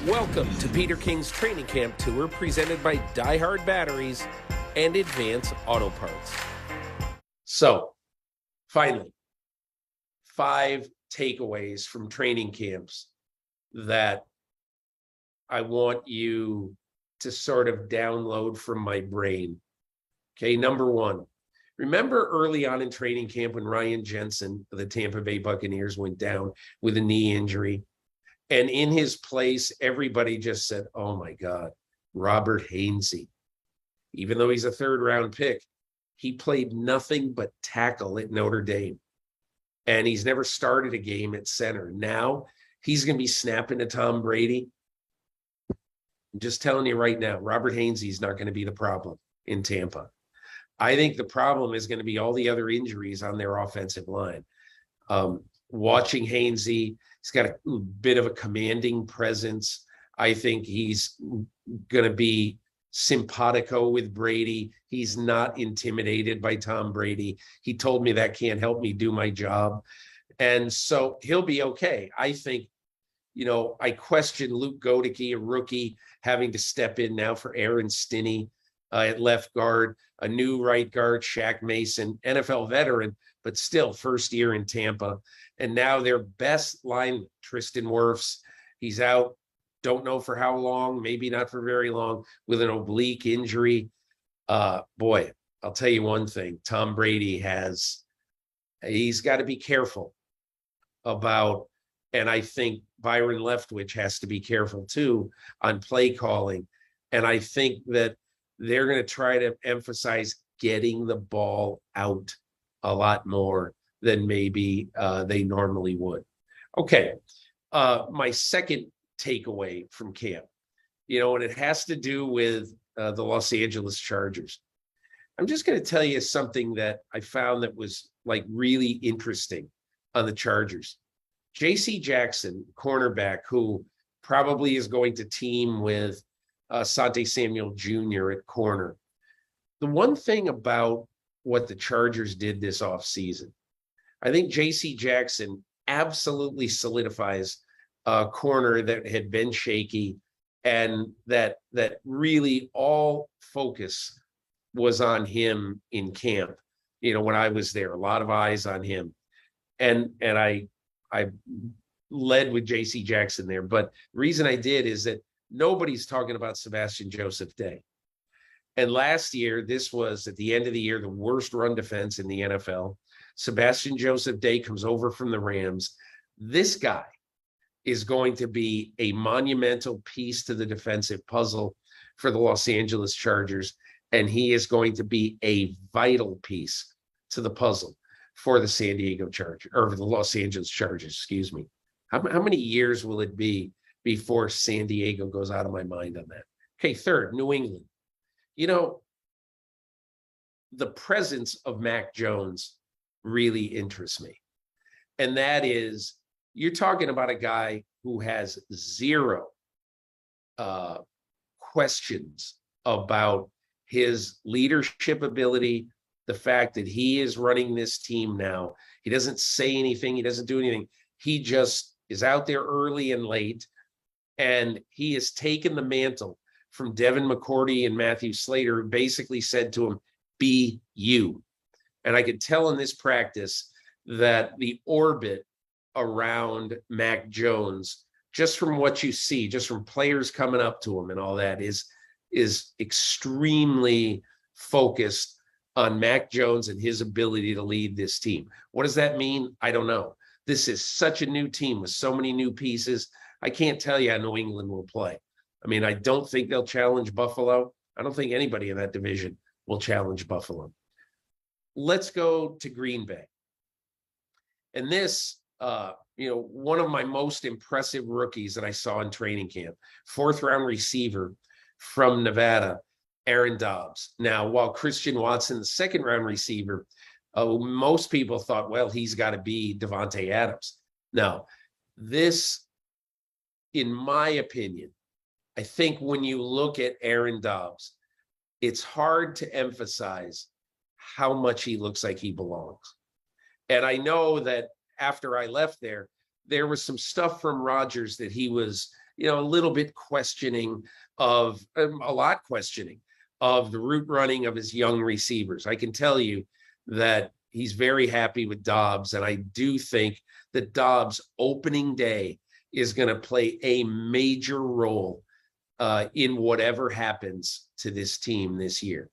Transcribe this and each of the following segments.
Welcome to Peter King's Training Camp Tour, presented by Die Hard Batteries and Advance Auto Parts. So, finally, 5 takeaways from training camps that I want you to sort of download from my brain. Okay, number 1. Remember early on in training camp when Ryan Jensen of the Tampa Bay Buccaneers went down with a knee injury? And in his place, everybody just said, oh my God, Robert Hainsey. Even though he's a 3rd-round pick, he played nothing but tackle at Notre Dame. And he's never started a game at center. Now he's going to be snapping to Tom Brady. I'm just telling you right now, Robert Hainsey is not going to be the problem in Tampa. I think the problem is going to be all the other injuries on their offensive line. Watching Hainsey, he's got a bit of a commanding presence. I think he's going to be simpatico with Brady. He's not intimidated by Tom Brady. He told me that can't help me do my job. And so he'll be okay. I think, I question Luke Goedeke, a rookie, having to step in now for Aaron Stinney at left guard, a new right guard, Shaq Mason, NFL veteran, but still first year in Tampa. And now their best lineman, Tristan Wirfs, he's out. Don't know for how long, maybe not for very long, with an oblique injury. Boy, I'll tell you one thing. Tom Brady he's got to be careful about, and I think Byron Leftwich has to be careful too on play calling. And I think that they're going to try to emphasize getting the ball out a lot more than maybe they normally would. Okay, my second takeaway from camp, and it has to do with the Los Angeles Chargers. I'm just going to tell you something that I found that was like really interesting on the Chargers. J.C. Jackson, cornerback, who probably is going to team with Sante Samuel Jr. at corner. The one thing about what the Chargers did this offseason, I think J.C. Jackson absolutely solidifies a corner that had been shaky, and that really all focus was on him in camp. When I was there, a lot of eyes on him, and I led with J.C. Jackson there. But the reason I did is that nobody's talking about Sebastian Joseph Day. And last year, this was at the end of the year, the worst run defense in the NFL. Sebastian Joseph Day comes over from the Rams. This guy is going to be a monumental piece to the defensive puzzle for the Los Angeles Chargers. And he is going to be a vital piece to the puzzle for the San Diego Chargers, or the Los Angeles Chargers, excuse me. How many years will it be before San Diego goes out of my mind on that? Okay, 3rd, New England. The presence of Mac Jones really interests me. And that is, you're talking about a guy who has 0 questions about his leadership ability, the fact that he is running this team now. He doesn't say anything. He doesn't do anything. He just is out there early and late. And he has taken the mantle from Devin McCourty and Matthew Slater, who basically said to him, be you. And I could tell in this practice that the orbit around Mac Jones, just from what you see, just from players coming up to him and all that, is extremely focused on Mac Jones and his ability to lead this team. What does that mean? I don't know. This is such a new team with so many new pieces. I can't tell you how New England will play. I mean, I don't think they'll challenge Buffalo. I don't think anybody in that division will challenge Buffalo. Let's go to Green Bay. And this, one of my most impressive rookies that I saw in training camp, 4th-round receiver from Nevada, Aaron Doubs. Now, while Christian Watson, the 2nd-round receiver, most people thought, well, he's got to be Devontae Adams. Now, this, in my opinion, I think when you look at Aaron Doubs, it's hard to emphasize how much he looks like he belongs. And I know that after I left there was some stuff from Rodgers that he was a little bit questioning of a lot questioning of the route running of his young receivers. I can tell you that he's very happy with Doubs, and I do think that Doubs opening day is going to play a major role in whatever happens to this team this year.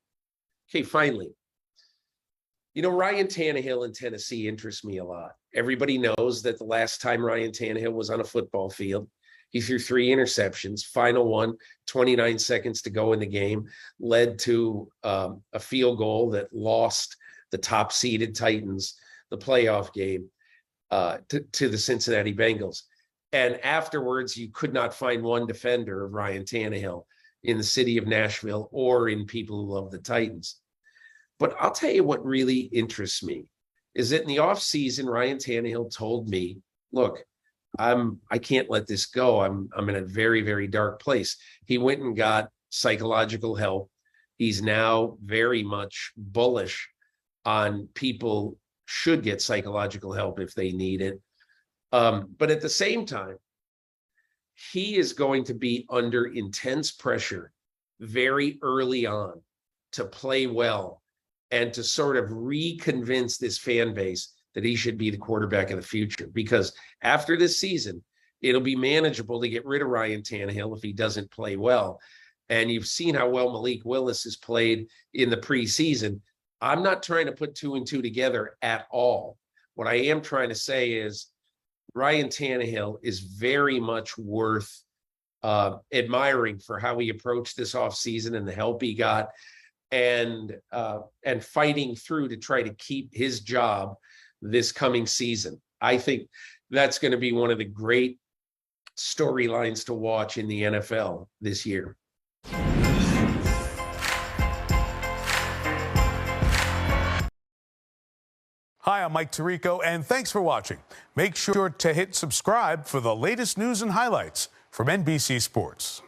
Okay, finally, Ryan Tannehill in Tennessee interests me a lot. Everybody knows that the last time Ryan Tannehill was on a football field, he threw 3 interceptions. Final one, 29 seconds to go in the game, led to a field goal that lost the top-seeded Titans the playoff game to the Cincinnati Bengals. And afterwards, you could not find one defender of Ryan Tannehill in the city of Nashville or in people who love the Titans. But I'll tell you what really interests me is that in the offseason, Ryan Tannehill told me, look, I can't let this go. I'm in a very, very dark place. He went and got psychological help. He's now very much bullish on people should get psychological help if they need it. But at the same time, he is going to be under intense pressure very early on to play well and to sort of reconvince this fan base that he should be the quarterback of the future. Because after this season, it'll be manageable to get rid of Ryan Tannehill if he doesn't play well. And you've seen how well Malik Willis has played in the preseason. I'm not trying to put 2 and 2 together at all. What I am trying to say is Ryan Tannehill is very much worth admiring for how he approached this offseason and the help he got and fighting through to try to keep his job this coming season. I think that's going to be one of the great storylines to watch in the NFL this year. Hi, I'm Mike Tirico, and thanks for watching. Make sure to hit subscribe for the latest news and highlights from NBC Sports.